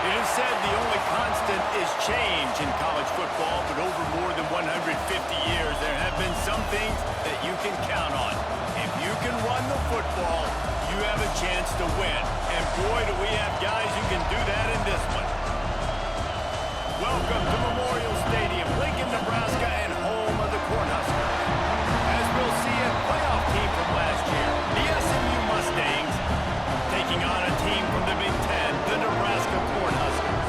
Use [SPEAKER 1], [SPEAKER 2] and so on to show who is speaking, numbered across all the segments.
[SPEAKER 1] It is said the only constant is change in college football, but over more than 150 years, there have been some things that you can count on. If you can run the football, you have a chance to win. And boy, do we have guys who can do that in this one. Welcome to Memorial Stadium, Lincoln, Nebraska, and home of the Cornhuskers. As we'll see, a playoff team from last year, the SMU Mustangs, taking on a team from the Big Ten, the Nebraska Cornhuskers.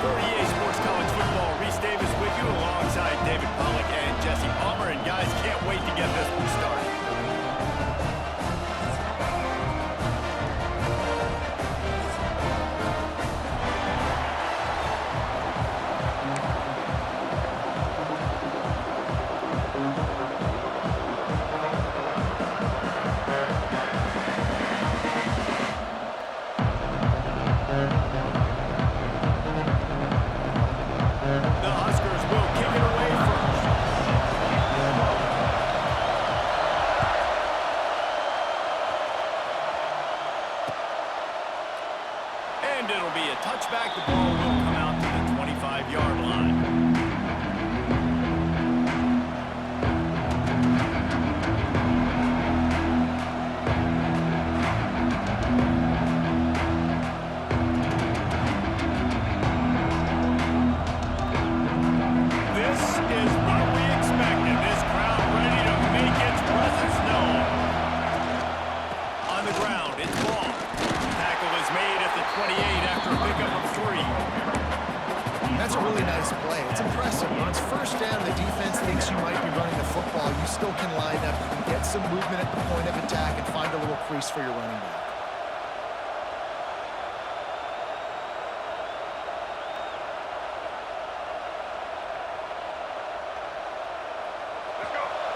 [SPEAKER 1] For EA Sports College Football, Reese Davis with you alongside David Pollack and Jesse Palmer. And guys, can't wait to get this one started. The Huskers will kick it away first. And it'll be a touchback. The ball will come out to the 25-yard line. This is what we expected. This crowd ready to make its presence known. On the ground, it's ball. Tackle is made at the 28 after a pickup of 3.
[SPEAKER 2] That's a really nice play. It's impressive. When it's first down, the defense thinks you might be running the football. You still can line up, you can get some movement at the point of attack, and find a little crease for your running back.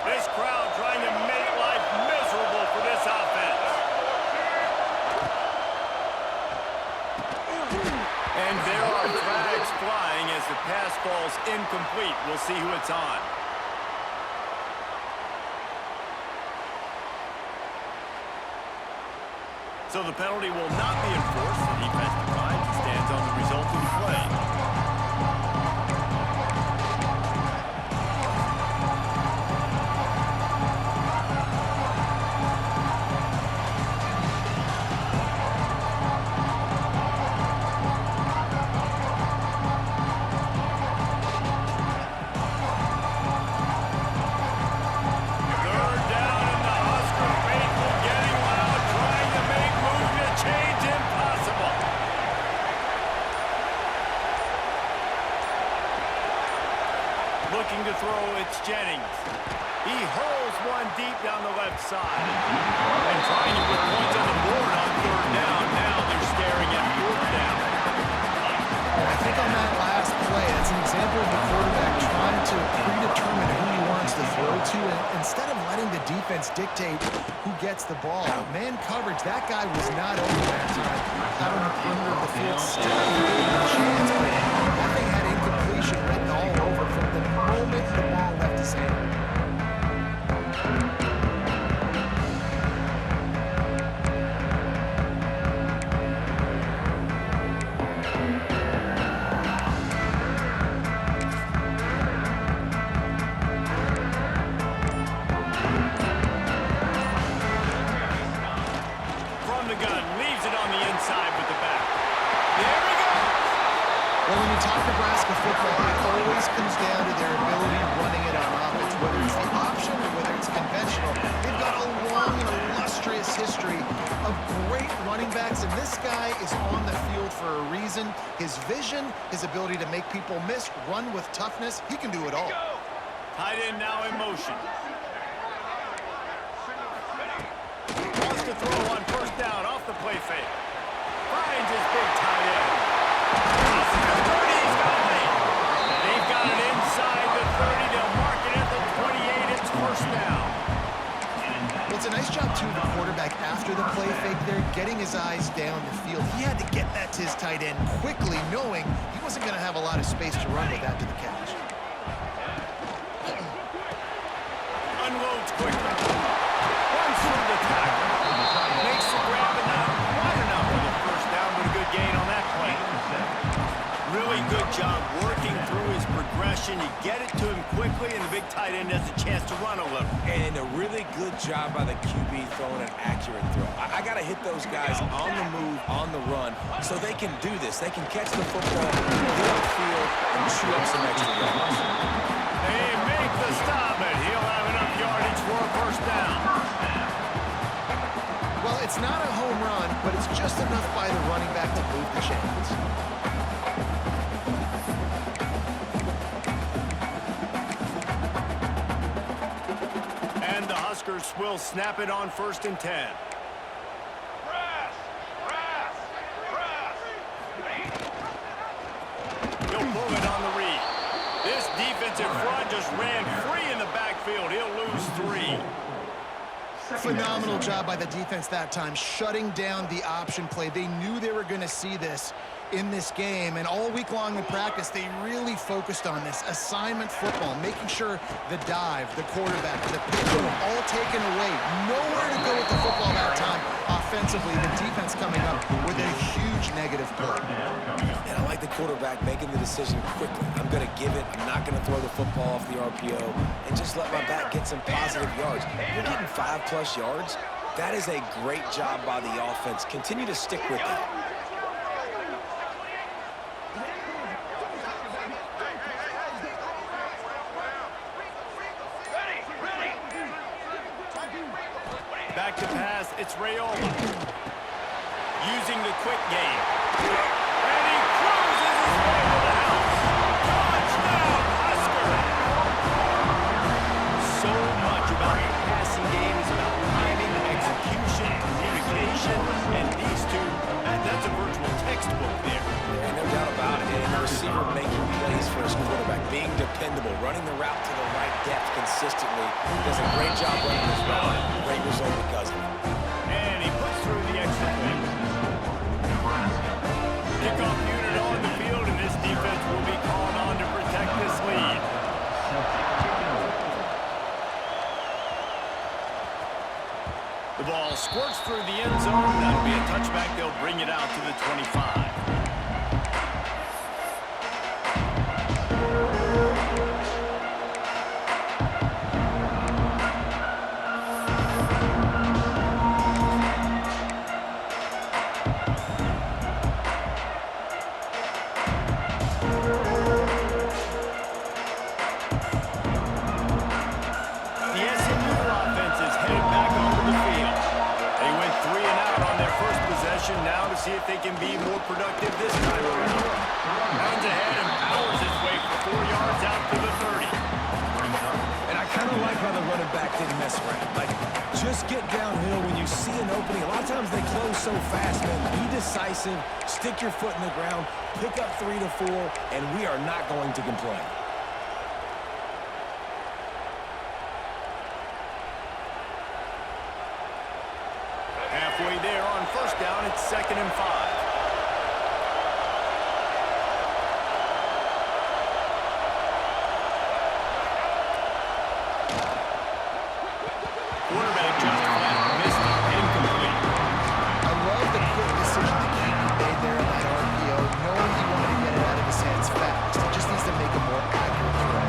[SPEAKER 1] This crowd trying to make life miserable for this offense. And there are flags flying as the pass falls incomplete. We'll see who it's on. So the penalty will not be enforced. The defense declines and stands on the resulting play. Third down, and the Husker faithful getting loud, trying to make movement change impossible. Looking to throw, it's Jennings. He hurls one deep down the left side. And trying to put points on the board on third down. Now they're staring at fourth down.
[SPEAKER 2] I think on that last play, that's an example of the quarterback trying to predetermine who he wants to throw to, and instead of letting the defense dictate who gets the ball. Man coverage, that guy was not open that time. Out on the perimeter of the field, still creating a chance, but that thing had incompletion written all over from the moment the ball left his hand.
[SPEAKER 1] From the gun, leaves it on the inside with the back. There we go!
[SPEAKER 2] Well, when you talk Nebraska football, it always comes down to their ability running it on offense, whether it's the option or whether it's conventional. They've got a long and illustrious history of great running backs, and this guy is on the field for a reason. His vision, his ability to make people miss, run with toughness, he can do it all.
[SPEAKER 1] Tight end now in motion. Wants to throw on first down off the play fake. Finds his big tight end. Across the 30, he's got it late. They've got it inside the 30. They'll mark it at the 28. It's first down.
[SPEAKER 2] Well, it's a nice job, too, the quarterback after the play fake there, getting his eyes down the field. He had to get that to his tight end quickly, knowing he wasn't going to have a lot of space to run with that to the catch.
[SPEAKER 1] Unloads quickly. Runs through the tackle. Makes the grab, and not quite enough for the first down, but a good gain on that play. possession, you get it to him quickly, and the big tight end has a chance to run a little.
[SPEAKER 3] And a really good job by the QB throwing an accurate throw. I got to hit those guys on the move, on the run, so they can do this. They can catch the football, get upfield, and chew up some extra yards.
[SPEAKER 1] They make the stop, and he'll have enough yardage for a first down.
[SPEAKER 2] Well, it's not a home run, but it's just enough by the running back to move the chains.
[SPEAKER 1] And the Huskers will snap it on 1st and 10. He'll pull it on the read. This defensive front just ran free in the backfield. He'll lose 3.
[SPEAKER 2] Phenomenal job by the defense that time, shutting down the option play. They knew they were going to see this in this game, and all week long in practice, they really focused on this assignment football, making sure the dive, the quarterback, the pitch, all taken away. Nowhere to go with the football that time offensively. The defense coming up with a huge negative play.
[SPEAKER 3] And I like the quarterback making the decision quickly. I'm going to give it. I'm not going to throw the football off the RPO and just let my back get some positive yards. You're getting 5+ yards. That is a great job by the offense. Continue to stick with that.
[SPEAKER 1] Back to pass, it's Raiola. Using the quick game. And he cruises his way to the house. Touchdown, Husker! So much about the passing game is about timing, execution, communication, and these two, that's a virtual textbook there.
[SPEAKER 3] And no doubt about it. And the receiver making plays for his quarterback, being dependable, running the route to the right depth consistently. Does a great job running this route. Great result because of it.
[SPEAKER 1] And he puts through the extra point. Kickoff unit on the field, and this defense will be called on to protect this lead. The ball squirts through the end zone. That'll be a touchback. They'll bring it out to the 25. Now to see if they can be more productive this time around. Runs ahead and powers his way for 4 yards out to the 30.
[SPEAKER 3] And I kind of like how the running back didn't mess around. Like, just get downhill when you see an opening. A lot of times they close so fast, man. Be decisive, stick your foot in the ground, pick up 3 to 4, and we are not going to complain.
[SPEAKER 1] Halfway there on first down, it's 2nd and 5. Quarterback just flat missed it, incomplete.
[SPEAKER 2] I love the quick decision that Keaton made there in that RPO, knowing he wanted to get it out of his hands fast. He just needs to make a more accurate throw.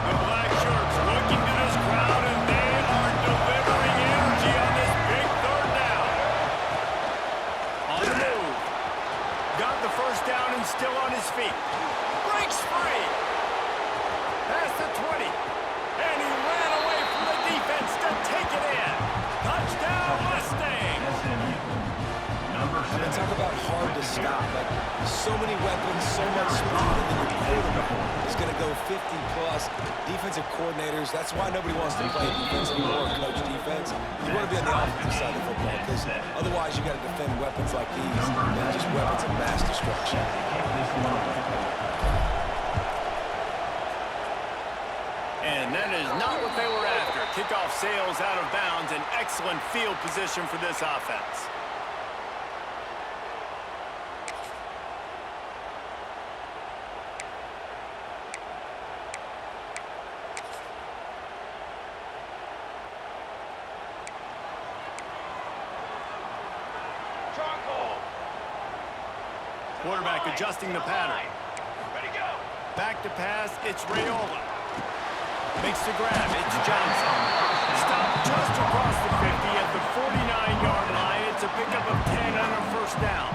[SPEAKER 1] The black shirts looking to this crowd, and they are delivering energy on this big 3rd down. On the move. Got the first down and still on his feet. Breaks free. Past the 20. And he ran away from the defense to take it in. Touchdown, Mustangs.
[SPEAKER 3] I mean, talk about hard to stop. Like, so many weapons, so much speed, and then your quarterback is going to go 50+. Defensive coordinators, that's why nobody wants to play defense anymore or coach defense. You want to be on the offensive side of the football because otherwise you got to defend weapons like these and just weapons of mass destruction.
[SPEAKER 1] And that is not what they were after. Kickoff sails out of bounds, an excellent field position for this offense. Quarterback adjusting the pattern. Back to pass, it's Raiola. Makes the grab, it's Johnson. Stopped just across the 50 at the 49-yard line. It's a pickup of 10 on a first down.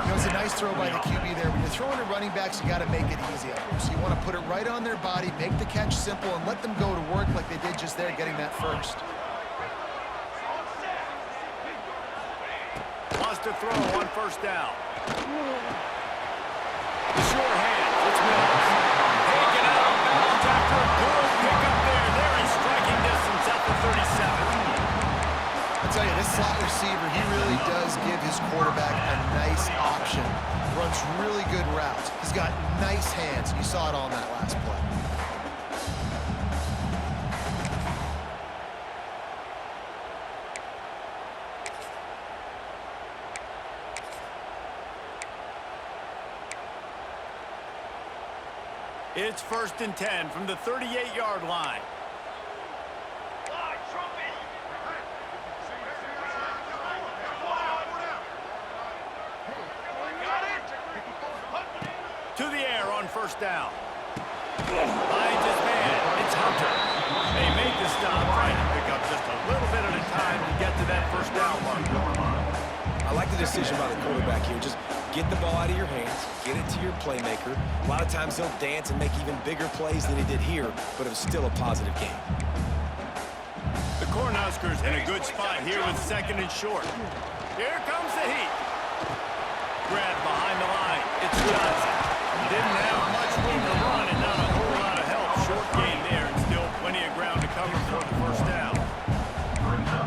[SPEAKER 2] You know, it's a nice throw by the QB there. When you're throwing to running backs, you got to make it easy on them. So you want to put it right on their body, make the catch simple, and let them go to work like they did just there, getting that first.
[SPEAKER 1] Wants to throw on first down. The short hand, it's Mills. Taken out of bounds after a good pickup there. They're in striking distance at the 37.
[SPEAKER 2] I'll tell you, this slot receiver, he really does give his quarterback a nice option. Runs really good routes. He's got nice hands. You saw it on that last play.
[SPEAKER 1] It's 1st and 10 from the 38-yard line. To the air on first down. Finds his man. It's Hunter. They make the stop, trying to pick up just a little bit at a time to get to that first down mark.
[SPEAKER 3] I like the decision by the quarterback here. Just get the ball out of your hands, get it to your playmaker. A lot of times he'll dance and make even bigger plays than he did here, but it was still a positive game.
[SPEAKER 1] The Cornhuskers in a good spot here with 2nd and short. Here comes the heat. Grab behind the line. It's Johnson. Didn't have much room to run and not a whole lot of help. Short gain there and still plenty of ground to cover for the first down.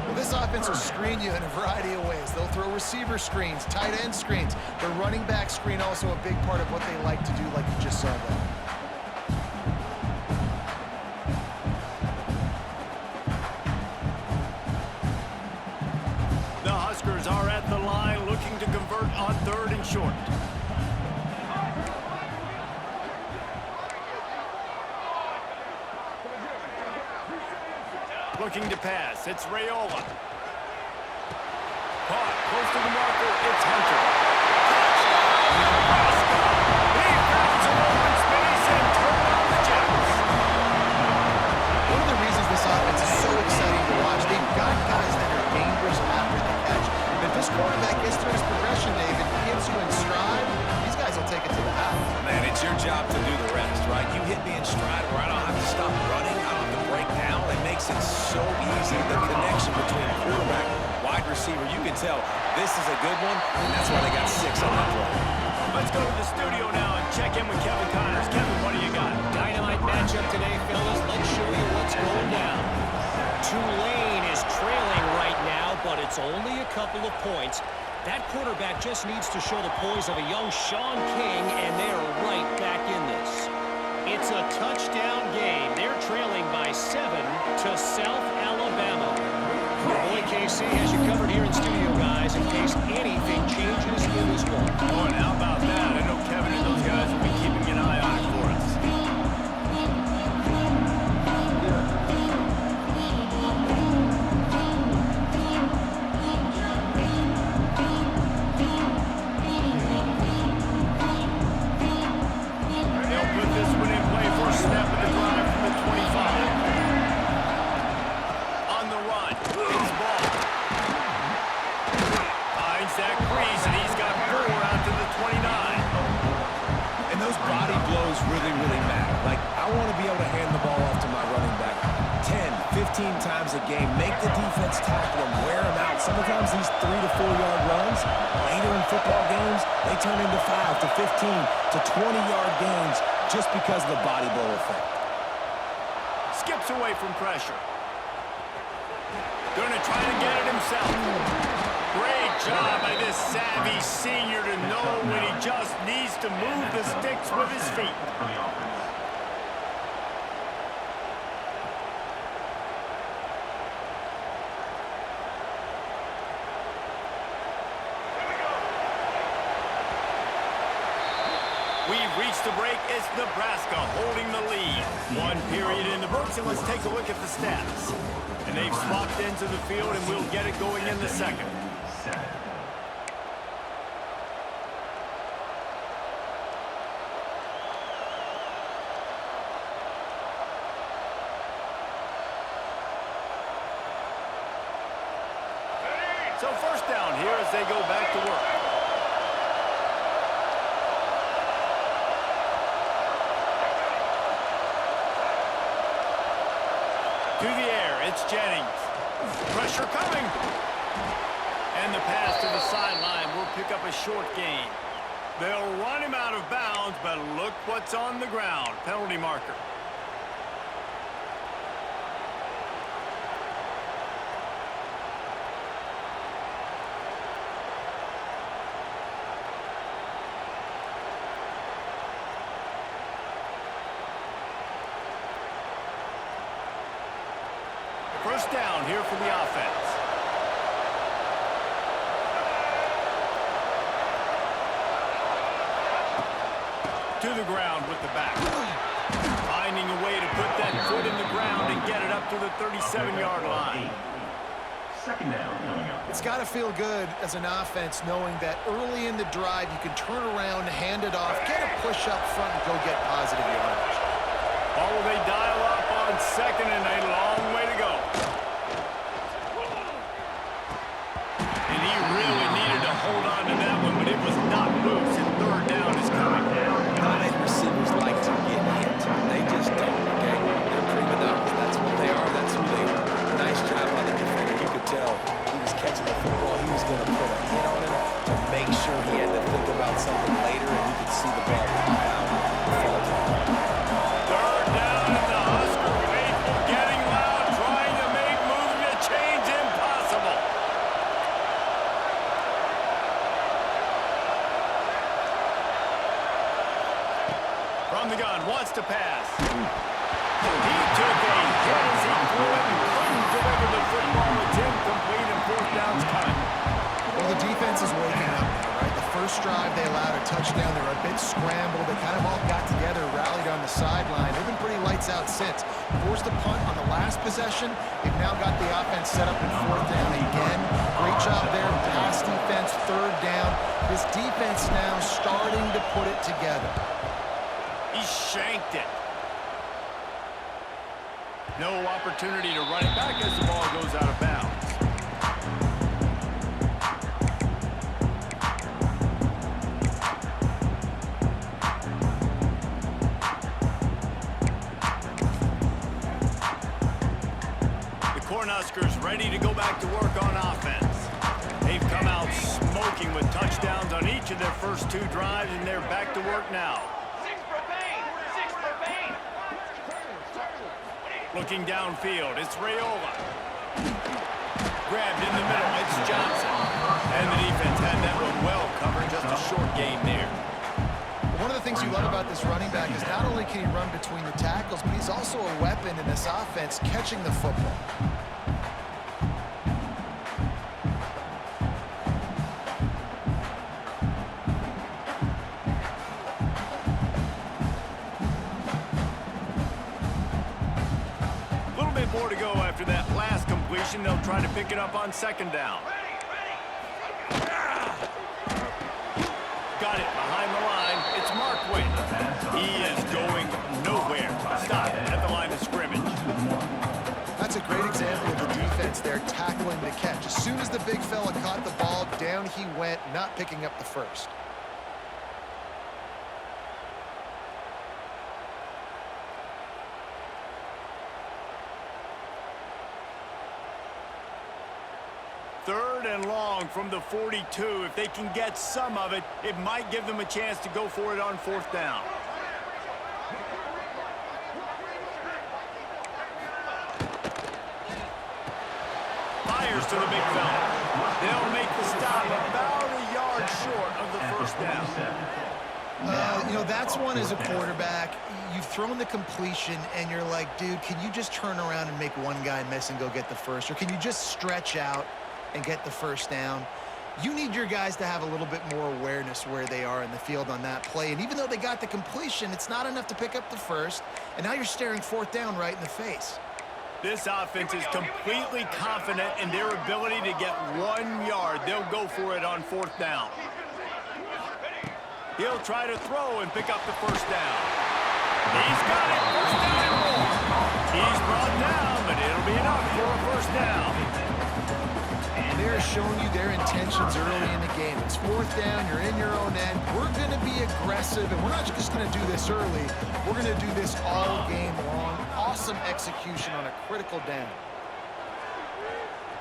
[SPEAKER 2] Well, this offense will screen you in a variety of ways. They'll throw receiver screens, tight end screens. The running back screen also a big part of what they like to do, like you just saw there.
[SPEAKER 1] The Huskers are at the line looking to convert on 3rd and short. Looking to pass. It's Raiola. Caught close to the marker. It's Hunter. Touchdown, Nebraska! He found some open space and turned on the Jets.
[SPEAKER 2] One of the reasons this offense is so exciting to watch, they've got guys that are dangerous after the catch. But if this quarterback gets through his progression, David, gets you in stride, these guys will take it to the house.
[SPEAKER 3] Man, it's your job to do the rest, right? You hit me in stride where I don't have to stop running, I don't have to break down. It makes it so easy, the connection between quarterback, wide receiver. You can tell this is a good one, and that's why they got 6 on that play.
[SPEAKER 1] Let's go to the studio now and check in with Kevin Connors. Kevin, what do you got?
[SPEAKER 4] Dynamite matchup today, fellas. Let's show you what's going down. Tulane is trailing right now, but it's only a couple of points. That quarterback just needs to show the poise of a young Sean King, and they're right back in this. It's a touchdown game. They're trailing by 7 to South Alabama. Your boy KC has you covered here in studio, guys, in case anything changes in this one.
[SPEAKER 1] Oh, and how about that? I know Kevin and those guys will be keeping an eye on it for us. They'll put this one in play for a snap of the drive from the 25. On the run, it's Ball. Finds Zach Breeze, and he's got 4 out to the 29.
[SPEAKER 3] And those body blows really, really matter. Like, I want to be able to hand the ball off to my running back 10, 15 times a game. Make the defense tackle him, wear him out. Sometimes these 3 to 4 yard runs, later in football games, they turn into 5 to 15 to 20-yard gains just because of the body blow effect.
[SPEAKER 1] Skips away from pressure. Gonna try to get it himself. Great job by this savvy senior to know when he just needs to move the sticks with his feet. We've reached the break. It's Nebraska holding the lead. 1 period in the books, and let's take a look at the stats. And they've swapped into the field, and we'll get it going in the second. down here as they go back to work. To the air, it's Jennings. Pressure coming. And the pass to the sideline will pick up a short gain. They'll run him out of bounds, but look what's on the ground. Penalty marker. First down here for the offense. To the ground with the back. Finding a way to put that foot in the ground and get it up to the 37-yard line.
[SPEAKER 5] Second down coming up.
[SPEAKER 2] It's got to feel good as an offense knowing that early in the drive you can turn around, hand it off, get a push up front, and go get positive yardage.
[SPEAKER 1] Oh, they dial up on second and a long way to go. And he really needed to hold on to that one, but it was not loose, and third down is coming.
[SPEAKER 3] Tight receivers like to get hit. They just don't, okay? They're prima donnas. That's what they are. That's who they are. Nice job by the defender. You could tell he was catching the football. He was going to put a hit on him to make sure he had to think about something later, and you could see the ball pop out and fall to the ground.
[SPEAKER 1] Third down, and the Husker faithful getting loud, trying to make moves to change impossible. From the gun, wants to pass. He took a hit as he threw it and couldn't deliver the football. It's incomplete and fourth down's coming.
[SPEAKER 2] Well, the defense is waking up now, right? The first drive, they allowed a touchdown. They were a bit scrambled. They kind of all got together, rallied on the sideline. They've been pretty lights out since. Forced a punt on the last possession. They've now got the offense set up in fourth down again. Great job there. Pass defense, third down. This defense now starting to put it together.
[SPEAKER 1] He shanked it. No opportunity to run it back as the ball goes out of bounds. The Cornhuskers ready to go back to work on offense. They've come out smoking with touchdowns on each of their first two drives, and they're back to work now. Looking downfield, it's Raiola. Grabbed in the middle, it's Johnson. And the defense had that one well covered, just a short gain there.
[SPEAKER 2] One of the things you love about this running back is not only can he run between the tackles, but he's also a weapon in this offense catching the football.
[SPEAKER 1] More to go after that last completion. They'll try to pick it up on second down. Got it behind the line. It's Markway. He is going nowhere. Stop at the line of scrimmage.
[SPEAKER 2] That's a great example of the defense there tackling the catch. As soon as the big fella caught the ball, down he went, not picking up the first.
[SPEAKER 1] Third and long from the 42. If they can get some of it, it might give them a chance to go for it on fourth down. Fires to the big fella. They'll make the stop about a yard short of the first down.
[SPEAKER 2] You know, that's one as a quarterback. You've thrown the completion, and you're like, dude, can you just turn around and make one guy miss and go get the first? Or can you just stretch out and get the first down? You need your guys to have a little bit more awareness where they are in the field on that play. And even though they got the completion, it's not enough to pick up the first. And now you're staring fourth down right in the face.
[SPEAKER 1] This offense is completely confident in their ability to get 1 yard. They'll go for it on fourth down. He'll try to throw and pick up the first down. He's got it. First down and more. He's brought down, but it'll be enough for a first down.
[SPEAKER 2] they're showing you their intentions early in the game. It's fourth down, you're in your own end. We're going to be aggressive, and we're not just going to do this early. We're going to do this all game long. Awesome execution on a critical down.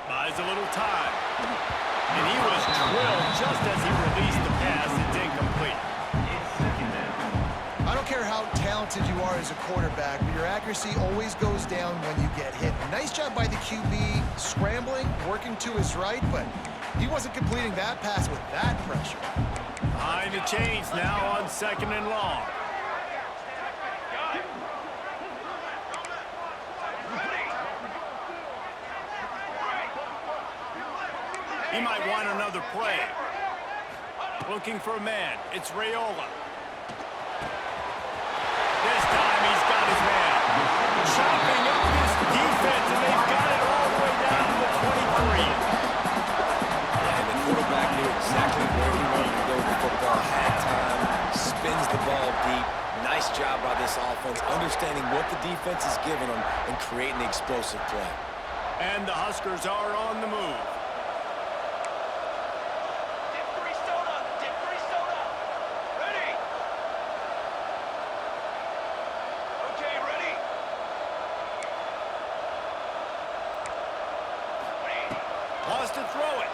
[SPEAKER 1] Buys a little time. And he was drilled just as he released the pass. It's incomplete.
[SPEAKER 5] It's second down.
[SPEAKER 2] I don't care how talented you are as a quarterback, but your accuracy always goes down when you get hit. Nice job by the QB scrambling, working to his right, but he wasn't completing that pass with that pressure.
[SPEAKER 1] Behind the chains now on second and long. He might want another play. Looking for a man. It's Raiola. This time he's got his man. Chopping up this defense, and they've got it all the way down to the 23.
[SPEAKER 3] Yeah, and the quarterback knew exactly where he wanted to go with the football. Had time, spins the ball deep. Nice job by this offense, understanding what the defense is giving them and creating the explosive play.
[SPEAKER 1] And the Huskers are on the move. Wants to throw it.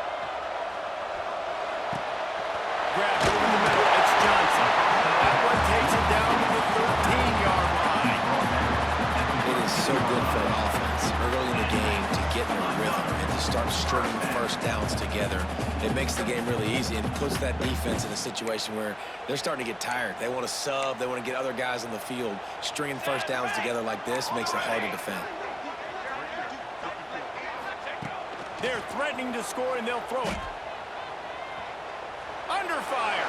[SPEAKER 1] Grab over the middle. It's Johnson. That one takes it down to the 13-yard line.
[SPEAKER 3] It is so good for an offense early in the game to get in a rhythm and to start stringing first downs together. It makes the game really easy and puts that defense in a situation where they're starting to get tired. They want to sub. They want to get other guys on the field. Stringing first downs together like this makes it hard to defend.
[SPEAKER 1] They're threatening to score, and they'll throw it. Under fire.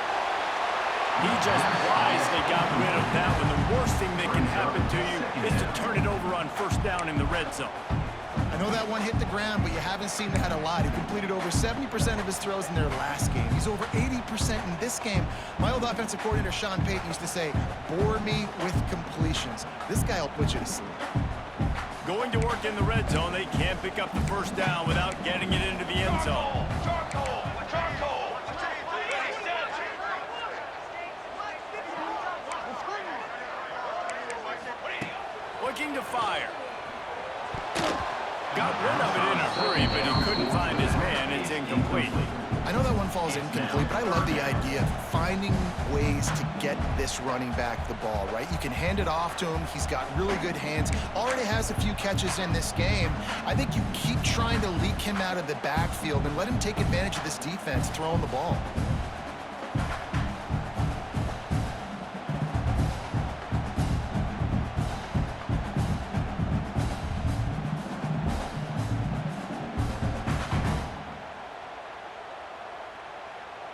[SPEAKER 1] He just wisely got rid of that one. The worst thing that can happen to you is to turn it over on first down in the red zone.
[SPEAKER 2] I know that one hit the ground, but you haven't seen that a lot. He completed over 70% of his throws in their last game. He's over 80% in this game. My old offensive coordinator, Sean Payton, used to say, bore me with completions. This guy will put you to sleep.
[SPEAKER 1] Going to work in the red zone, they can't pick up the first down without getting it into the end zone. Looking to fire. Got rid of it in a hurry, but he couldn't find his man. It's incomplete.
[SPEAKER 2] I know that one falls incomplete, but I love the idea of finding ways to get this running back the ball, right? You can hand it off to him. He's got really good hands. Already has a few catches in this game. I think you keep trying to leak him out of the backfield and let him take advantage of this defense throwing the ball.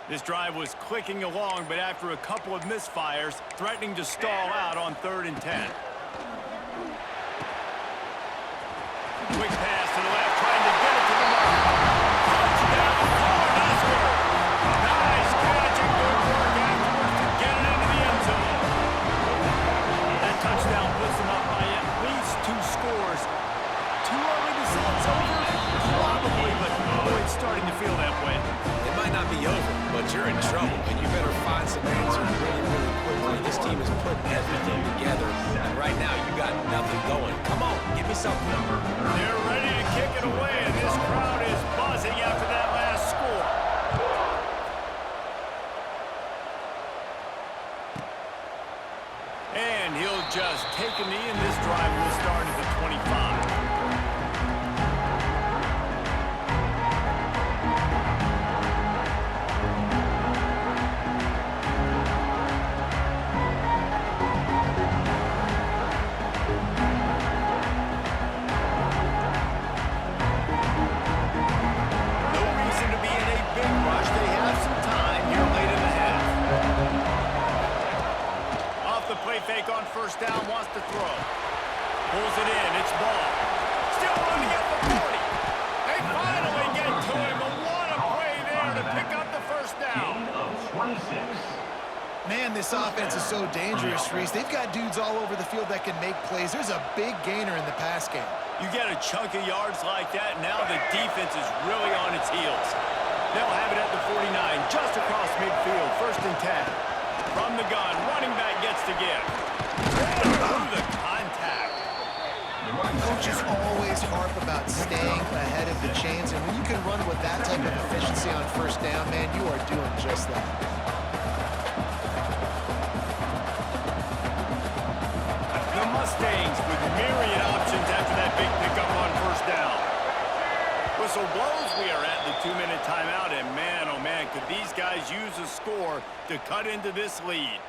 [SPEAKER 1] This drive was clicking along, but after a couple of misfires, threatening to stall out on 3rd and 10. Quick pass to the left, trying to get it to the mark. Touchdown, Cornhusker! Nice catch and good work afterwards to get it into the end zone. That touchdown puts them up by at least 2 scores. Too early to say it's over? Probably, but boy, it's starting to feel that way.
[SPEAKER 3] It might not be over, but you're in trouble, and you better find some answers really, really quickly. This team is putting everything together, and right now you got nothing going. Come on, give me something.
[SPEAKER 1] They're ready to kick it away, and this crowd is buzzing after that last score. And he'll just take a knee, and this drive will start at the 25. Fake on first down, wants to throw. Pulls it in, it's ball. Still running at the 40. They finally get to him, but what a play there to pick up the first down.
[SPEAKER 5] Gain of 26.
[SPEAKER 2] Man, this offense is so dangerous, Reese. They've got dudes all over the field that can make plays. There's a big gainer in the pass game.
[SPEAKER 1] You get a chunk of yards like that, now the defense is really on its heels. They'll have it at the 49, just across midfield, 1st and 10. From the gun, running back gets to give. Through the contact.
[SPEAKER 2] Coaches always harp about staying ahead of the chains, and when you can run with that type of efficiency on 1st down, man, you are doing just that.
[SPEAKER 1] The Mustangs with myriad options after that big pickup on 1st down. Whistle blows, we are at the 2-minute timeout, and man, oh man, could these guys use a score to cut into this lead.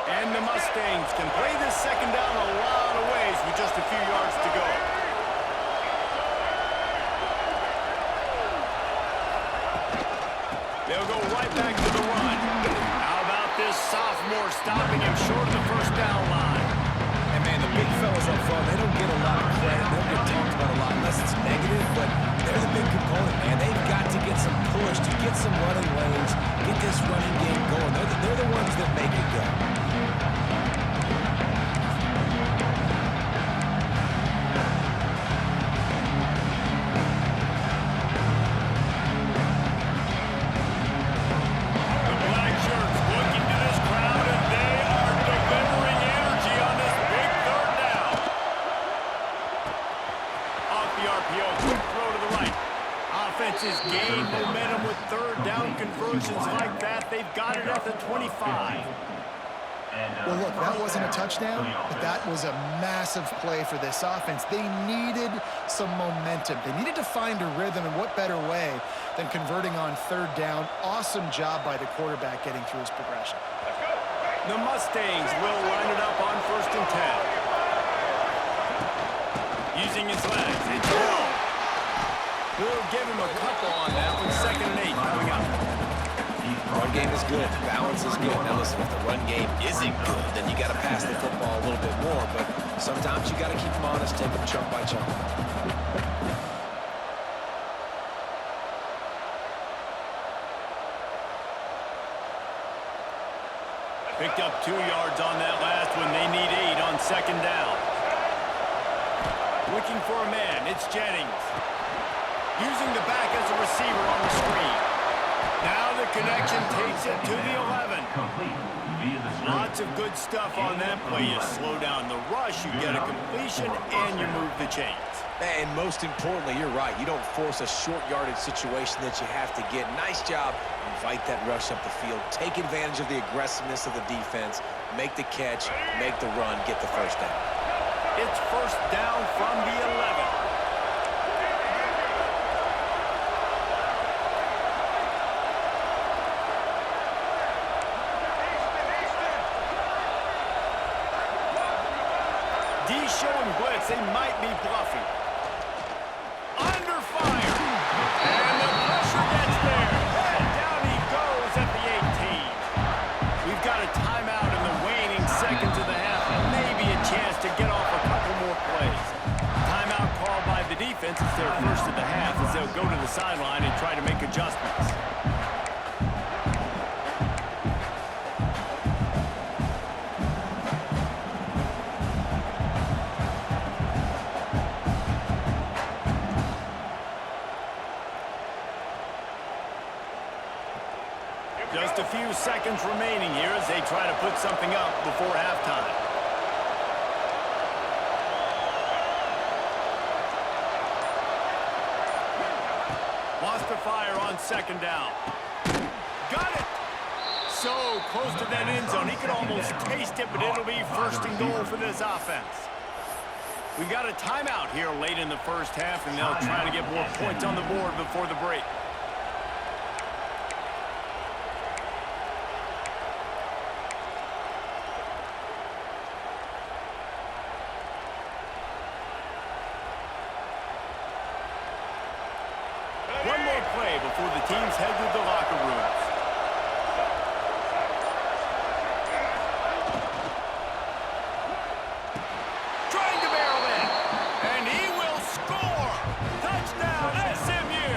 [SPEAKER 1] And the Mustangs can play this 2nd down a lot of ways with just a few yards to go. They'll go right back to the run. How about this sophomore stopping him short of the 1st down line?
[SPEAKER 3] And man, the big fellas up front, they don't get a lot of credit. They don't get talked about a lot unless it's negative, but they're the big component, man. They've got to get some push, to get some running lanes, get this running game going. They're the ones that make it go.
[SPEAKER 1] Offenses gain momentum with 3rd down conversions like that. They've got it at the 25.
[SPEAKER 2] Well, look, that wasn't a touchdown, but that was a massive play for this offense. They needed some momentum. They needed to find a rhythm, and what better way than converting on 3rd down. Awesome job by the quarterback getting through his progression.
[SPEAKER 1] The Mustangs will line it up on 1st and 10. Using his legs, it's Hill. We'll give him a couple on that one. 2nd and 8 coming up.
[SPEAKER 3] Run game is good. Balance is good. Now listen, if the run game isn't good, then you got to pass the football a little bit more. But sometimes you got to keep them honest, take them chunk by chunk.
[SPEAKER 1] Picked up 2 yards on that last one. They need 8 on 2nd down. Looking for a man. It's Jennings. Using the back as a receiver on the screen. Now the connection takes it to the 11. Lots of good stuff on that play. You slow down the rush, you get a completion, and you move the chains.
[SPEAKER 3] And most importantly, you're right. You don't force a short yardage situation that you have to get. Nice job. Invite that rush up the field. Take advantage of the aggressiveness of the defense. Make the catch, make the run, get the 1st down.
[SPEAKER 1] It's 1st down from the 11. Showing blitz, they might be bluffing. Under fire. And the pressure gets there. And down he goes at the 18. We've got a timeout in the waning seconds of the half. Maybe a chance to get off a couple more plays. Timeout called by the defense. It's their 1st of the half as they'll go to the sideline and try to make adjustments. Just a few seconds remaining here as they try to put something up before halftime. Lost the fire on 2nd down. Got it! So close to that end zone. He could almost taste it, but it'll be 1st and goal for this offense. We got a timeout here late in the 1st half, and they'll try to get more points on the board before the break. One more play before the teams head to the locker rooms. Trying to barrel in. And he will score. Touchdown, SMU.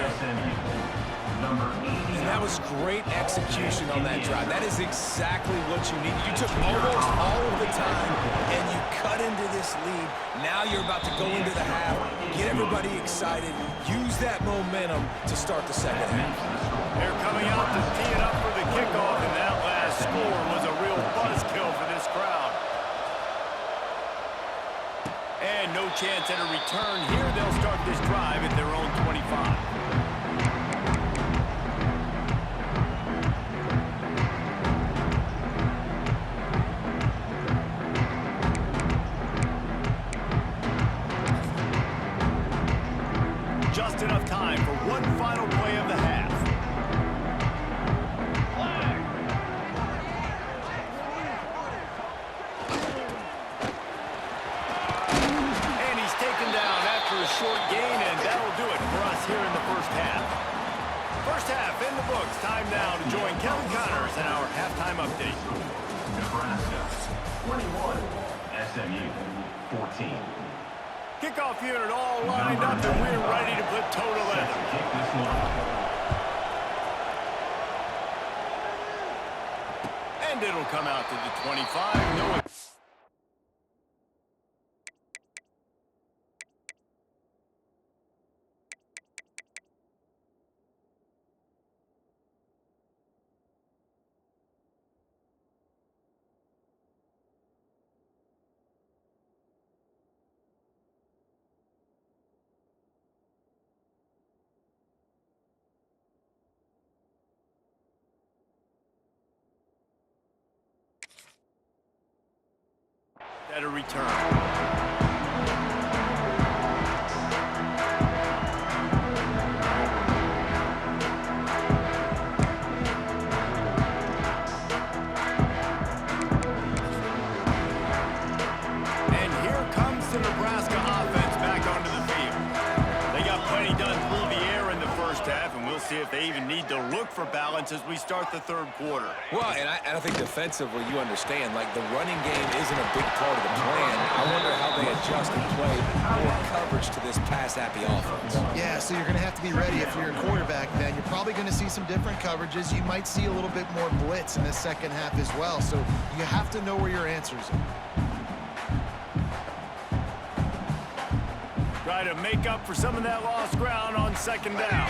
[SPEAKER 5] Number 80.
[SPEAKER 3] And that was great execution on that drive. That is exactly what you need. You took almost all of the time, and you cut into this lead. Now you're about to go into the half, get everybody excited, use that momentum to start the second half.
[SPEAKER 1] They're coming out to tee it up for the kickoff, and that last score was a real buzzkill for this crowd. And no chance at a return here. They'll start this drive at their own 25. Just enough time for one final play of the half. And he's taken down after a short gain, and that'll do it for us here in the first half. First half in the books. Time now to join Kevin Connors in our halftime update.
[SPEAKER 5] Nebraska 21, SMU 14.
[SPEAKER 1] Kickoff unit all lined up, and we're ready to put toe to leather.
[SPEAKER 5] Kick this one off.
[SPEAKER 1] And it'll come out to the 25. No. At a return. And here comes the Nebraska offense back onto the field. They got plenty done through the air in the first half, and we'll see if they even need to look for balance as we start the third quarter.
[SPEAKER 3] Well, and I think defensively, you understand, like, the running game isn't a big part of the plan. I wonder how they adjust and play more coverage to this pass-happy offense.
[SPEAKER 2] Yeah, so you're going to have to be ready if you're a quarterback then. You're probably going to see some different coverages. You might see a little bit more blitz in the second half as well. So you have to know where your answers are.
[SPEAKER 1] Try to make up for some of that lost ground on second down.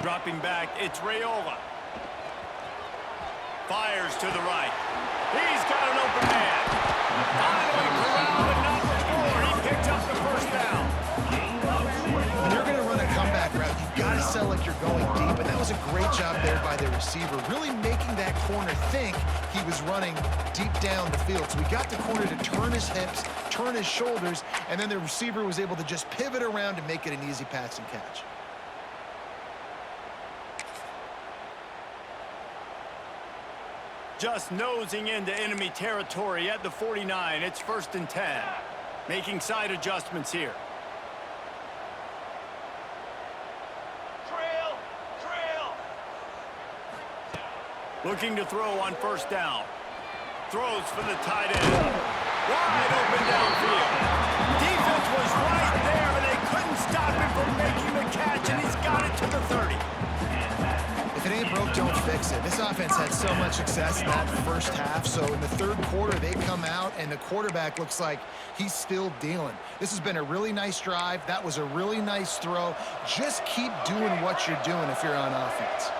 [SPEAKER 1] Dropping back, it's Raiola. Fires to the right. He's got an open man. Finally corralled, but not before. He picked up the first down.
[SPEAKER 2] When you're going to run a comeback route, you've got to sell like you're going deep, and that was a great job there by the receiver, really making that corner think he was running deep down the field. So we got the corner to turn his hips, turn his shoulders, and then the receiver was able to just pivot around and make it an easy pass and catch.
[SPEAKER 1] Just nosing into enemy territory at the 49. It's 1st and 10. Making side adjustments here. Trail. Looking to throw on first down. Throws for the tight end. Wide open downfield. Defense was right there, and they couldn't stop him from making the catch, and he's got it to the 30.
[SPEAKER 2] If it ain't broke, don't fix it. This offense had so much success in that first half, so in the third quarter, they come out, and the quarterback looks like he's still dealing. This has been a really nice drive. That was a really nice throw. Just keep doing what you're doing if you're on offense.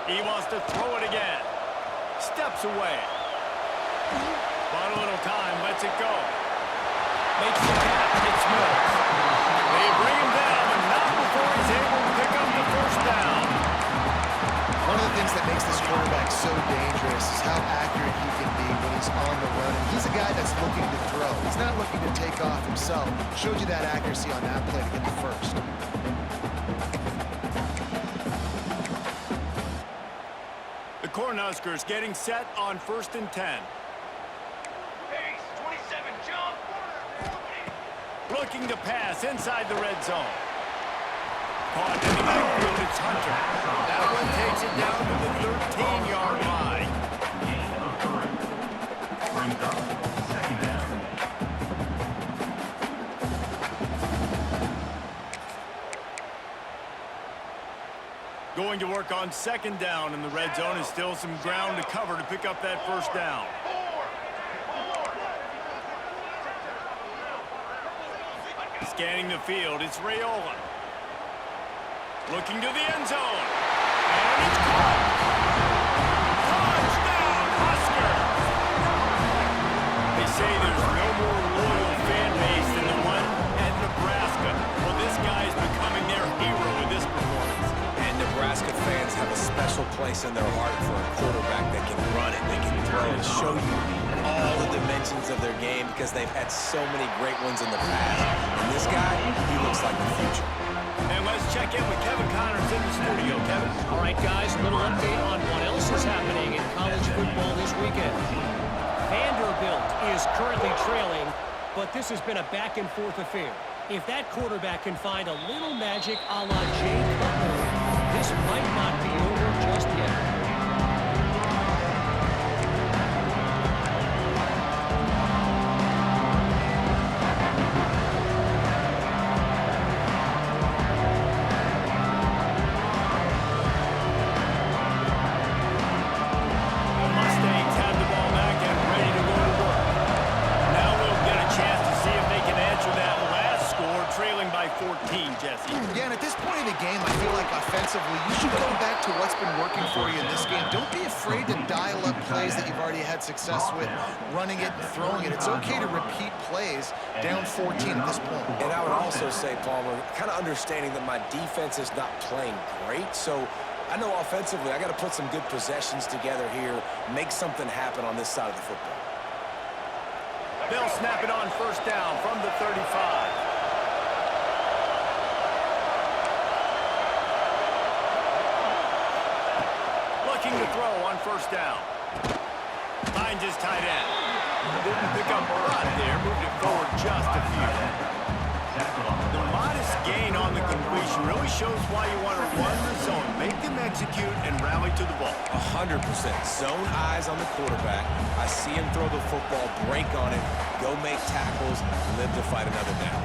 [SPEAKER 1] He wants to throw it again. Steps away. Bought a little time, lets it go. Makes the catch. It's Mills. They bring him down, but not before he's able to pick up the first down.
[SPEAKER 2] One of the things that makes this quarterback so dangerous is how accurate he can be when he's on the run. And he's a guy that's looking to throw. He's not looking to take off himself. Showed you that accuracy on that play to get the first.
[SPEAKER 1] The Cornhuskers getting set on 1st and 10.
[SPEAKER 5] Pace, 27, jump.
[SPEAKER 1] Looking to pass inside the red zone. Caught in the backfield, it's Hunter. That one takes it down to the Going to work on second down in the red zone, and still some ground to cover to pick up that first down. Scanning the field, it's Raiola. Looking to the end zone. And it's caught. Touchdown, Huskers! They say there's no more loyal fan base than the one at Nebraska. Well, this guy's becoming their hero with this performance.
[SPEAKER 3] And Nebraska fans have a special place in their heart for a quarterback that can run it, they can throw and show you all the dimensions of their game because they've had so many great ones in the past. And this guy, he looks like the future.
[SPEAKER 1] And let's check in with Kevin Connors in the studio. Kevin?
[SPEAKER 4] All right, guys, a little update on what else is happening in college football this weekend. Vanderbilt is currently trailing, but this has been a back-and-forth affair. If that quarterback can find a little magic a la Jay Cutler, this might not be over just yet.
[SPEAKER 2] You should go back to what's been working for you in this game. Don't be afraid to dial up plays that you've already had success with, running it and throwing it. It's okay to repeat plays down 14 at this point.
[SPEAKER 3] And I would also say, Palmer, kind of understanding that my defense is not playing great, so I know offensively I got to put some good possessions together here, make something happen on this side of the football.
[SPEAKER 1] They'll snap it on first down from the 35. To throw on first down. Finds his tight end. Didn't pick up a lot there. Moved it forward just a few. The modest gain on the completion really shows why you want to run the zone. Make them execute and rally to the ball.
[SPEAKER 3] 100%. Zone eyes on the quarterback. I see him throw the football, break on it, go make tackles, live to fight another down.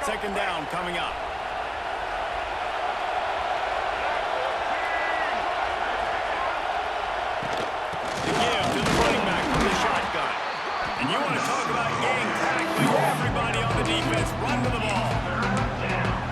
[SPEAKER 1] Second down coming up. The give to the running back from the shotgun. And you want to talk about game tackling. Everybody on the defense run to the ball.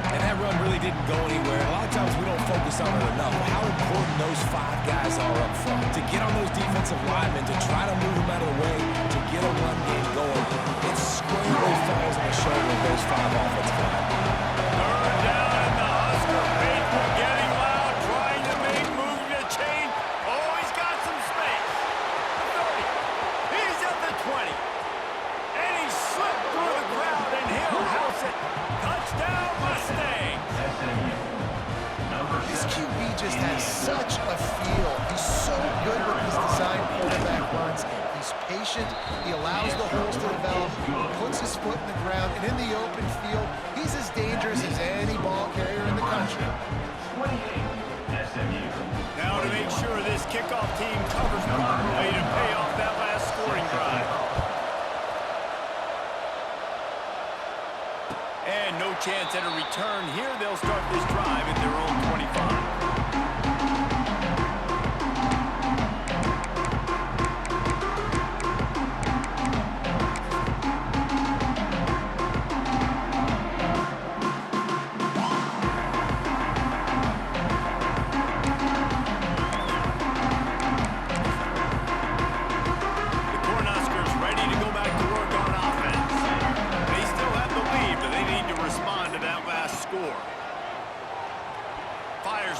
[SPEAKER 3] And that run really didn't go anywhere. A lot of times we don't focus on it enough. How important those 5 guys are up front. To get on those defensive linemen, to try to move them out of the way, to get a run game going. It squarely falls on the shoulder of those 5 offensive linemen.
[SPEAKER 1] Third down and the Husker faithful getting loud, trying to make moving the chain. Oh, he's got some space. 30. He's at the 20. And he slipped through the crowd and he'll house it. Touchdown Mustangs.
[SPEAKER 2] This QB just has such a feel. He's so good with his design quarterback runs. He's patient. He allows the holes to develop. Puts his foot in the ground. And in the open field, he's as dangerous as any ball carrier in the country.
[SPEAKER 5] 28, SMU.
[SPEAKER 1] Now to make sure this kickoff team covers properly to pay off that last scoring drive. And no chance at a return here. They'll start this drive at their own 25.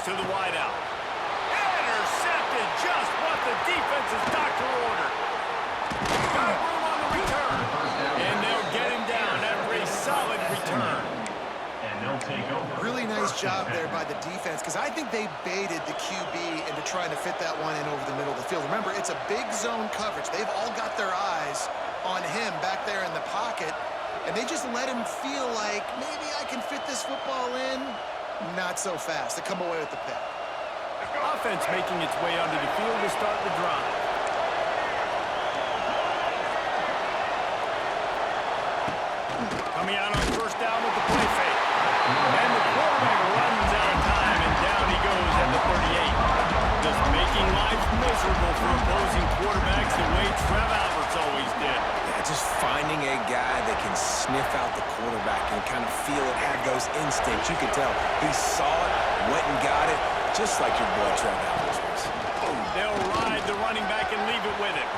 [SPEAKER 1] To the wideout. Intercepted, just what the defense's doctor ordered. Got room on the return. And they'll get him down after a solid return.
[SPEAKER 5] And they'll take over.
[SPEAKER 2] Really nice job there by the defense, because I think they baited the QB into trying to fit that one in over the middle of the field. Remember, it's a big zone coverage. They've all got their eyes on him back there in the pocket, and they just let him feel like, maybe I can fit this football in. Not so fast. They come away with the pick.
[SPEAKER 1] offense making its way onto the field to start the drive. Coming out on first down with the play fake. And the quarterback runs out of time, and down he goes at the 38. Just making life miserable for opposing quarterbacks the way Trev Alberts always did.
[SPEAKER 3] Yeah, just finding a guy that can sniff out the quarterback and kind of feel it, have those instincts. You could tell he saw it, went and got it, just like your boy Trev Alberts was.
[SPEAKER 1] They'll ride the running back and leave it with him.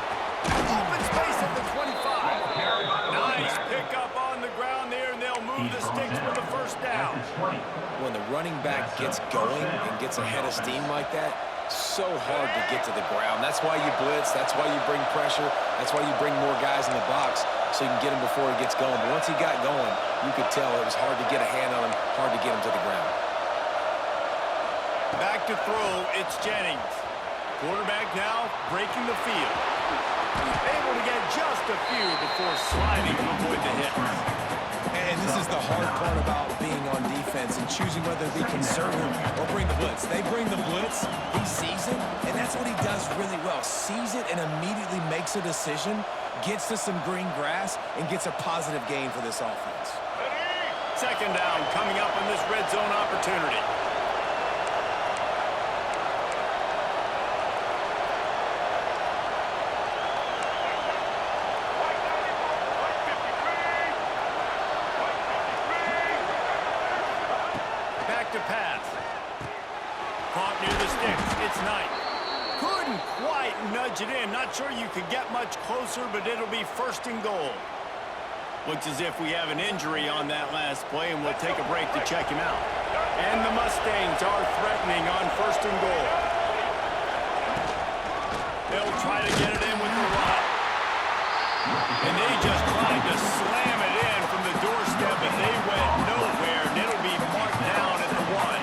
[SPEAKER 1] Open space at the 25. Nice pickup on the ground there, and they'll move the sticks for the first down.
[SPEAKER 3] When the running back gets going and gets ahead of steam like that, so hard to get to the ground. That's why you blitz. That's why you bring pressure. That's why you bring more guys in the box so you can get him before he gets going. But once he got going, you could tell it was hard to get a hand on him, hard to get him to the ground.
[SPEAKER 1] Back to throw, it's Jennings. Quarterback now breaking the field. Able to get just a few before sliding to avoid the hit.
[SPEAKER 3] And this is the hard part about being on defense and choosing whether to be conservative or bring the blitz. They bring the blitz, he sees it, and that's what he does really well. Sees it and immediately makes a decision, gets to some green grass, and gets a positive gain for this offense.
[SPEAKER 1] Second down coming up on this red zone opportunity. To pass. Caught near the sticks. It's Knight. Couldn't quite nudge it in. Not sure you could get much closer, but it'll be first and goal. Looks as if we have an injury on that last play, and we'll take a break to check him out. And the Mustangs are threatening on first and goal. They'll try to get it in with the run. And they just tried to slam it in from the doorstep, and they went nowhere, and it'll be marked down at the 1.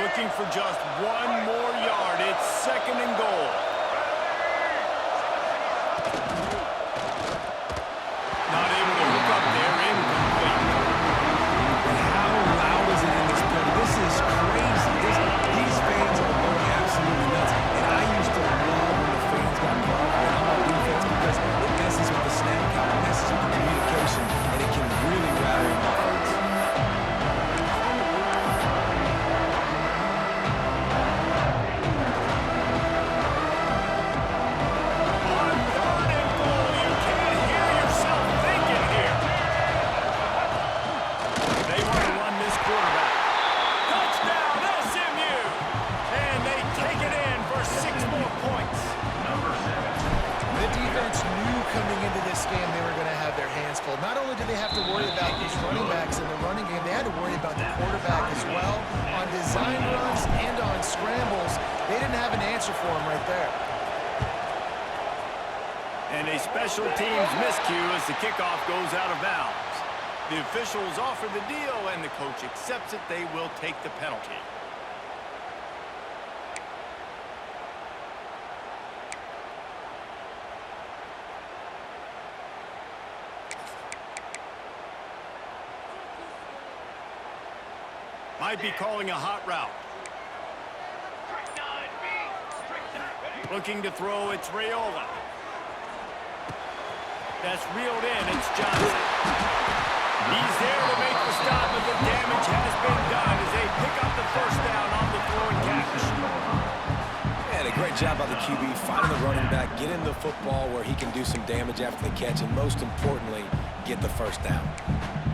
[SPEAKER 1] Looking for just one more yard. It's second and goal. Not able to hook up there, incomplete.
[SPEAKER 3] How loud is it in this building? This is crazy. These fans are going absolutely nuts. And I used to love when the fans got involved when I'm on defense because it messes with the snap count, it messes with the communication, and it can really rattle an offense.
[SPEAKER 1] On third and goal, you can't hear yourself thinking here. They want to run this quarterback. Touchdown, SMU! And they take it in for 6 more points.
[SPEAKER 2] The defense knew coming into this game they were going to have their hands full. Not only did they have to worry about these running backs in the running game, they had to worry about the quarterback as well. On design runs and on scrambles, they didn't have an answer for him right there.
[SPEAKER 1] And a special teams miscue as the kickoff goes out of bounds. The officials offer the deal, and the coach accepts it. They will take the penalty. Might be calling a hot route. Looking to throw, it's Raiola. That's reeled in, it's Johnson. He's there to make the stop, but the damage has been done as they pick up the first down on the throw and catch.
[SPEAKER 3] Yeah, a great job by the QB, finding the running back, getting the football where he can do some damage after the catch, and most importantly, get the first down.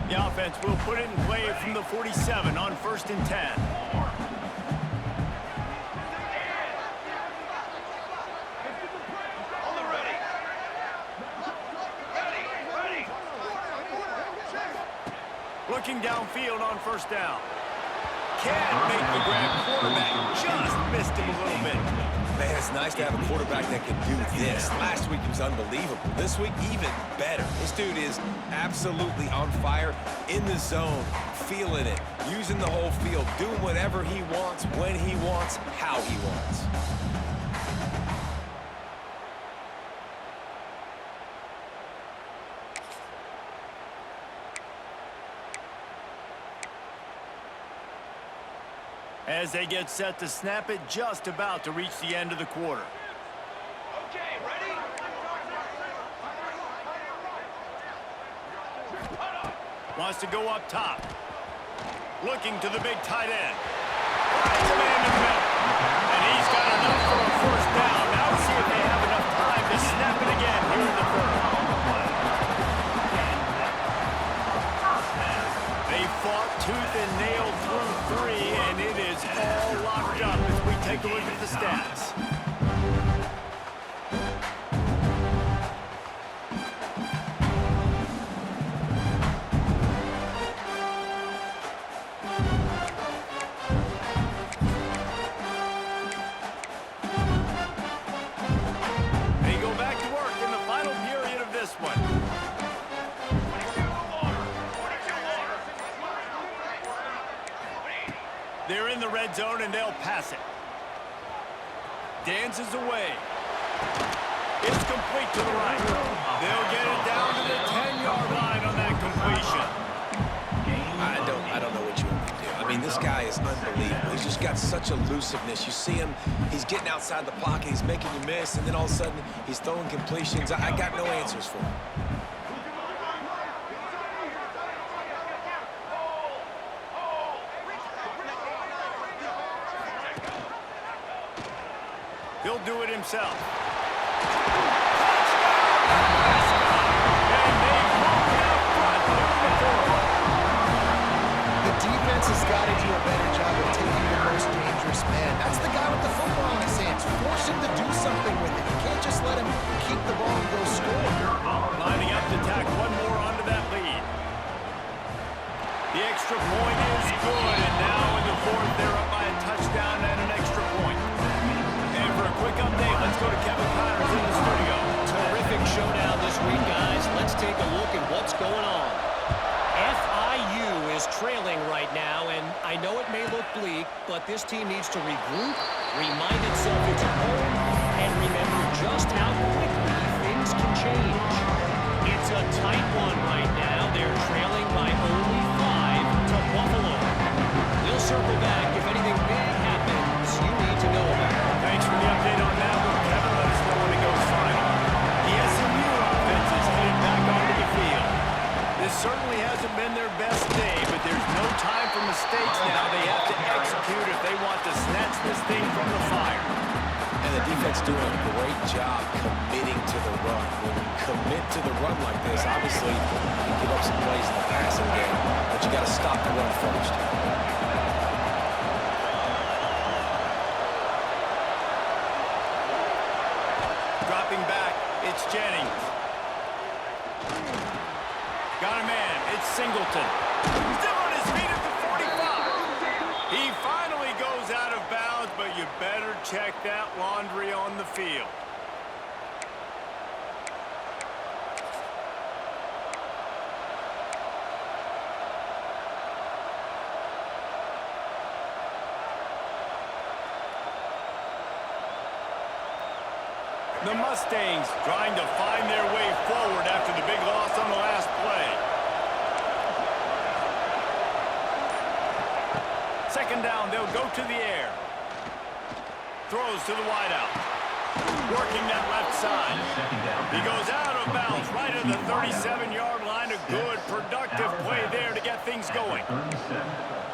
[SPEAKER 1] The offense will put it in play from the 47 on first and 10. Looking downfield on first down. Can't make the grab. Quarterback just missed him a little bit.
[SPEAKER 3] Man, it's nice to have a quarterback that can do this. Last week he was unbelievable. This week, even better. This dude is absolutely on fire, in the zone, feeling it, using the whole field, doing whatever he wants, when he wants, how he wants.
[SPEAKER 1] As they get set to snap it, just about to reach the end of the quarter.
[SPEAKER 5] Okay, ready?
[SPEAKER 1] Wants to go up top. Looking to the big tight end. Finds a man in the middle. And he's got enough for a first down. Now we'll see if they have enough time to snap it again here in the third. They fought tooth and nail through 3, and it is all locked up as we take a look at the stats. They go back to work in the final period of this one. They're in the red zone, and they'll pass it. Dances away. It's complete to the right. They'll get it down to the 10-yard line on that completion.
[SPEAKER 3] I don't know what you want me to do. I mean, this guy is unbelievable. He's just got such elusiveness. You see him, he's getting outside the pocket, he's making you miss, and then all of a sudden, he's throwing completions. I got no answers for him.
[SPEAKER 1] He'll do it himself.
[SPEAKER 2] The defense has got to do a better job of taking the most dangerous man. That's the guy with the football in his hands. Force him to do something with it. You can't just let him keep the ball and go score.
[SPEAKER 1] Lining up to tack one more onto that lead. The extra point is good, and now in the fourth, they're up by a touchdown and an extra point. And for a quick update, let's go to Kevin Connors in the studio.
[SPEAKER 4] Terrific showdown this week, guys. Let's take a look at what's going on. FIU is trailing right now, and I know it may look bleak, but this team needs to regroup, remind itself it's at home, and remember just how quickly things can change. It's a tight one right now. They're trailing by only 5 to Buffalo. We'll circle back if anything big happens you need to know about.
[SPEAKER 1] Thanks for the update on that one, Kevin. Let us know when it goes final. The SMU offense is headed back onto the field. This certainly hasn't been their best day, but there's no time for mistakes now. They have to execute if they want to snatch this thing from the fire.
[SPEAKER 3] And the defense doing a great job committing to the run. When you commit to the run like this, obviously you can give up some plays in the passing game, but you got to stop the run first.
[SPEAKER 1] Dropping back, it's Jennings. Got a man, it's Singleton. Still on his feet at the 45. He finally goes out of bounds, but you better check that laundry on the field. The Mustangs trying to find their way forward after the big loss on the last play. Second down, they'll go to the air. Throws to the wideout. Working that left side. He goes out of bounds right at the 37-yard line. A good, productive play there to get things going.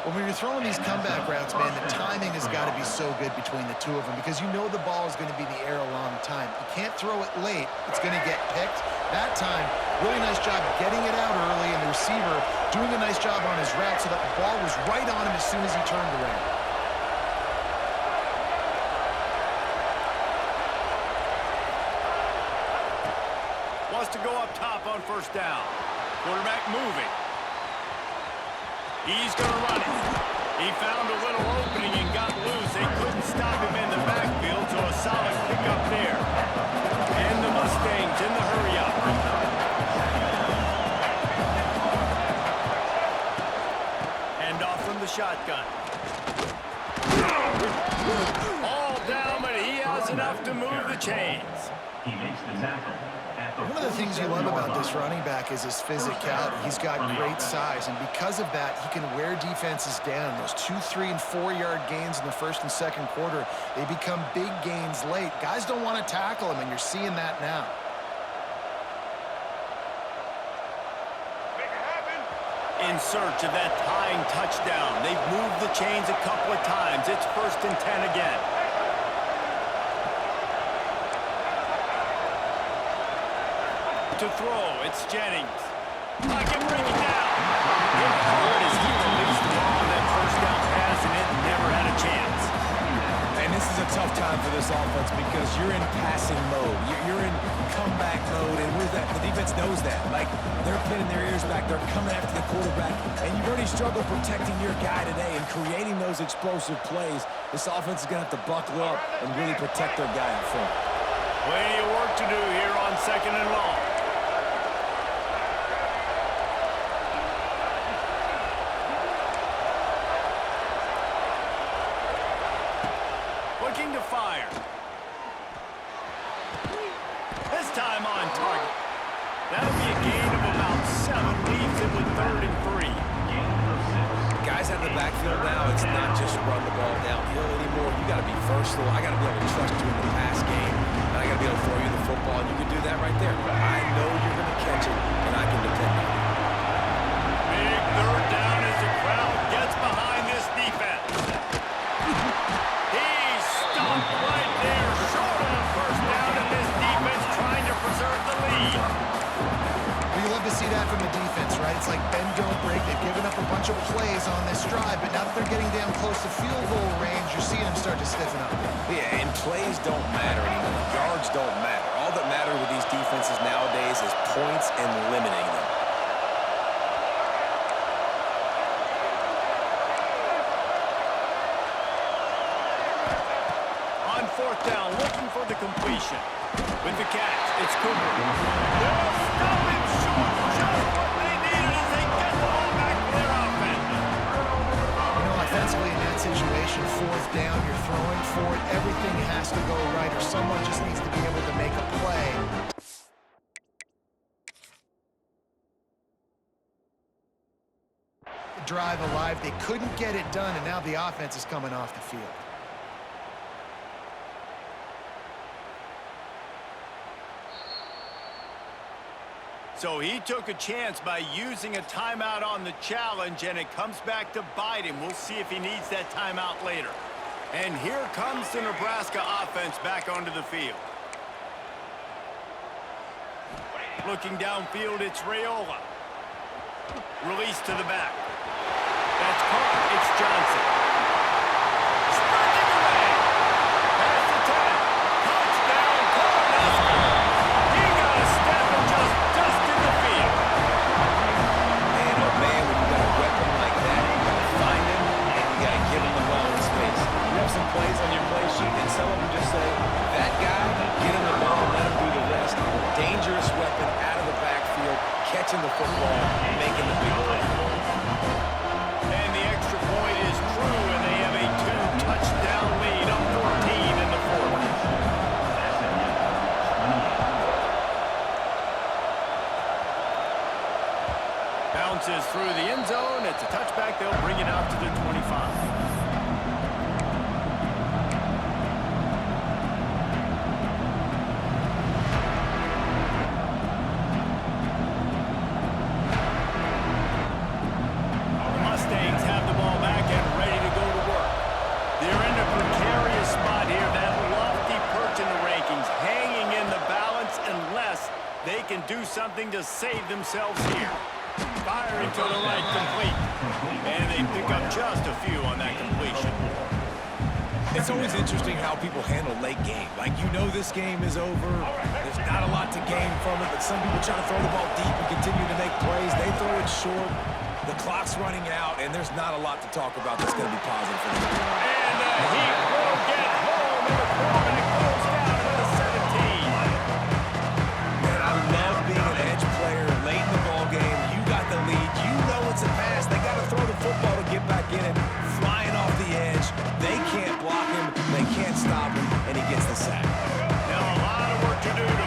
[SPEAKER 2] Well, when you're throwing these comeback routes, man, the timing has got to be so good between the two of them because you know the ball is going to be in the air a long time. You can't throw it late. It's going to get picked. That time, really nice job getting it out early, and the receiver doing a nice job on his route so that the ball was right on him as soon as he turned around.
[SPEAKER 1] Wants to go up top on first down. Quarterback moving. He's going to run it. He found a little opening and got loose. They couldn't stop him in the backfield, so a solid pickup there. And the Mustangs in the hurry-up. Hand off from the shotgun. All down, but he has enough to move the chains.
[SPEAKER 2] One of the things you love about this running back is his physicality. He's got great size, and because of that, he can wear defenses down. Those 2, 3, and 4-yard gains in the first and second quarter, they become big gains late. Guys don't want to tackle him, and you're seeing that now.
[SPEAKER 1] In search of that tying touchdown. They've moved the chains a couple of times. It's 1st and 10 again. To throw, it's Jennings. I can break it down. It hurt as he released the ball on that first down pass, and it never had a chance.
[SPEAKER 3] And this is a tough time for this offense because you're in passing mode. You're in comeback mode, and the defense knows that. Like, they're pinning their ears back. They're coming after the quarterback, and you've already struggled protecting your guy today and creating those explosive plays. This offense is going to have to buckle up and really protect their guy in front.
[SPEAKER 1] Plenty of work to do here on 2nd and long. Looking to fire. This time on target. That'll be a gain of about 7. Leaves it with 3rd and 3.
[SPEAKER 3] Guys out of the backfield now, it's not just run the ball downhill anymore. You got to be versatile. I got to be able to trust you in the pass game, and I got to be able to throw you the football, and you can do that right there. I know you're going to catch it, and I can depend on you.
[SPEAKER 1] Big 3rd down as the crowd gets behind this defense. He's stopped right there, short of the 1st down, and this defense trying to preserve the lead.
[SPEAKER 2] Well, you love to see that from the defense, right? It's like bend, don't break. They've given up a bunch of plays on this drive, but now that they're getting down close to field goal range, you're seeing them start to stiffen up.
[SPEAKER 3] Yeah, and plays don't matter anymore. Yards don't matter. All that matters with these defenses nowadays is points and limiting them.
[SPEAKER 1] On 4th down, looking for the completion. With the catch, it's Cooper. They'll stop him short. Just what they needed as they get the ball back for their offense.
[SPEAKER 2] You know, offensively in that situation, 4th down, you're throwing for it. Everything has to go right, or someone just needs to be able to make a play. The drive alive, they couldn't get it done, and now the offense is coming off the field.
[SPEAKER 1] So he took a chance by using a timeout on the challenge, and it comes back to bite him. We'll see if he needs that timeout later. And here comes the Nebraska offense back onto the field. Looking downfield, it's Raiola. Release to the back. That's caught. It's Johnson. Sprinting away. Past the 10. Touchdown, Cornhuskers. He got a step and just dusted the field.
[SPEAKER 3] Man, oh man, when you got a weapon like that, you got to find him, and you got to give him the ball in space. You have some plays on your play sheet, and some of them just say, that guy, get him the ball, let him do the rest. Dangerous weapon out of the backfield, catching the football, making the big play.
[SPEAKER 1] And the extra point is true, and they have a 2-touchdown lead, up 14 in the 4th. Bounces through the end zone. It's a touchback. They'll bring it out to the 25. Do something to save themselves here. Firing to the right, complete. And they pick up just a few on that completion.
[SPEAKER 3] It's always interesting how people handle late game. Like, you know this game is over. There's not a lot to gain from it, but some people try to throw the ball deep and continue to make plays. They throw it short. The clock's running out, and there's not a lot to talk about that's going to be positive for them.
[SPEAKER 1] And the Heat will get home, and the quarterback goes down to the 17.
[SPEAKER 3] Man, I love being an edge player late in the ball game. You got the lead. You know it's a pass. They got to throw the football to get back in it. Flying off the edge. They can't block him. They can't stop him, and he gets the sack.
[SPEAKER 1] Now a lot of work to do to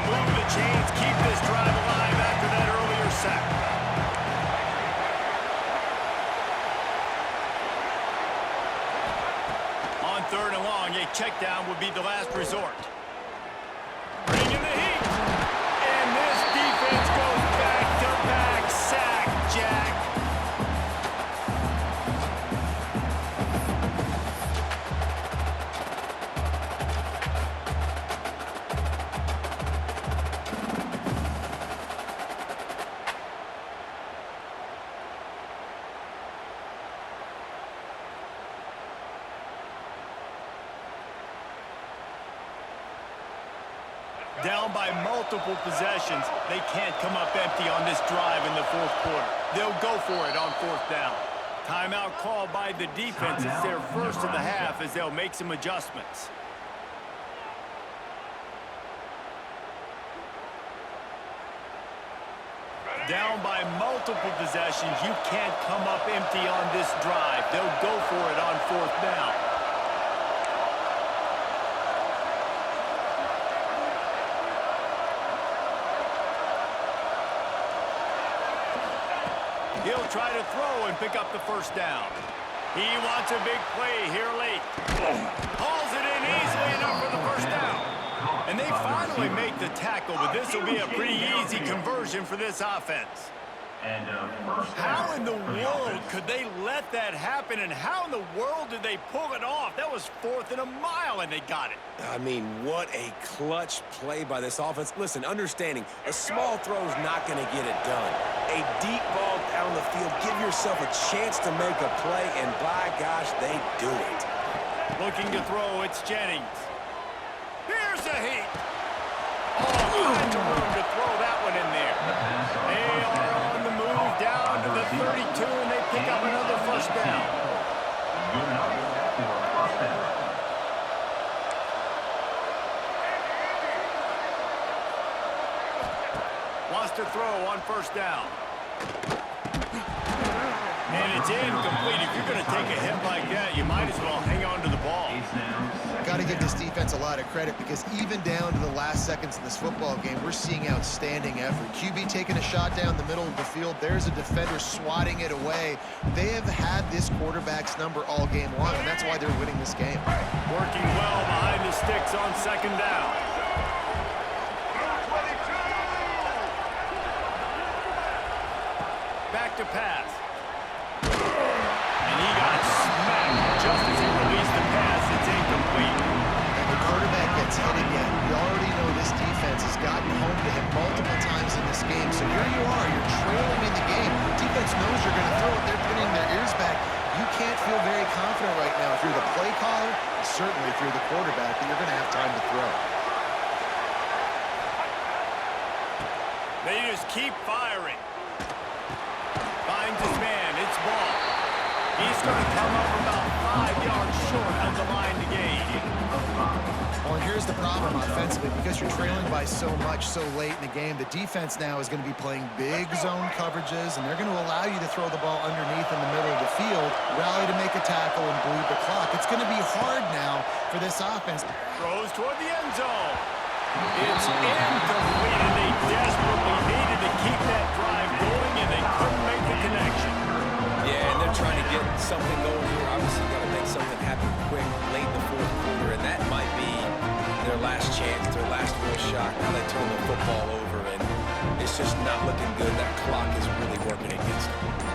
[SPEAKER 1] 3rd and long, a check down would be the last resort. Bringing the heat. And this defense goes back-to-back sack, Jack. Down by multiple possessions, they can't come up empty on this drive in the 4th quarter. They'll go for it on 4th down. Timeout called by the defense. It's their first of the half as they'll make some adjustments. Down by multiple possessions, you can't come up empty on this drive. They'll go for it on 4th down. He'll try to throw and pick up the 1st down. He wants a big play here late. Hauls it in easily enough for the 1st down. And they finally make the tackle, but this will be a pretty easy conversion for this offense. How in the world could they let that happen, and how in the world did they pull it off? That was 4th and a mile, and they got it.
[SPEAKER 3] I mean, what a clutch play by this offense. Listen, understanding, a small throw is not going to get it done. A deep ball down the field, give yourself a chance to make a play, and by gosh, they do it.
[SPEAKER 1] Looking to throw, it's Jennings. Here's a heat. Oh, trying to room to throw that one in there. They are on the move down to the 32, and they pick up another 1st down. Wants to throw on 1st down. And it's incomplete. If you're going to take a hit like that, you might as well hang on to the ball.
[SPEAKER 2] Got to give this defense a lot of credit because even down to the last seconds in this football game, we're seeing outstanding effort. QB taking a shot down the middle of the field. There's a defender swatting it away. They have had this quarterback's number all game long, and that's why they're winning this game.
[SPEAKER 1] Working well behind the sticks on 2nd down. Back to pass. And he got smacked just as he released the pass. It's incomplete.
[SPEAKER 2] And the quarterback gets hit again. We already know this defense has gotten home to him multiple times in this game. So here you are, you're trailing in the game. Defense knows you're going to throw it. They're pinning their ears back. You can't feel very confident right now if you're the play caller, certainly if you're the quarterback, that you're going to have time to throw.
[SPEAKER 1] They just keep firing. Finds his man. It's ball. He's going to come up about 5 yards short of the line to gain.
[SPEAKER 2] Well, and here's the problem offensively. Because you're trailing by so much so late in the game, the defense now is going to be playing big zone coverages, and they're going to allow you to throw the ball underneath in the middle of the field, rally to make a tackle, and bleed the clock. It's going to be hard now for this offense.
[SPEAKER 1] Throws toward the end zone. It's incomplete, and they desperately needed to keep that drive going, and they couldn't make the connection.
[SPEAKER 3] Yeah, and they're trying to get something going here. Obviously, got to make something happen quick late in the 4th quarter, and that might be their last chance, their last real shot. Now they turn the football over, and it's just not looking good. That clock is really working against them.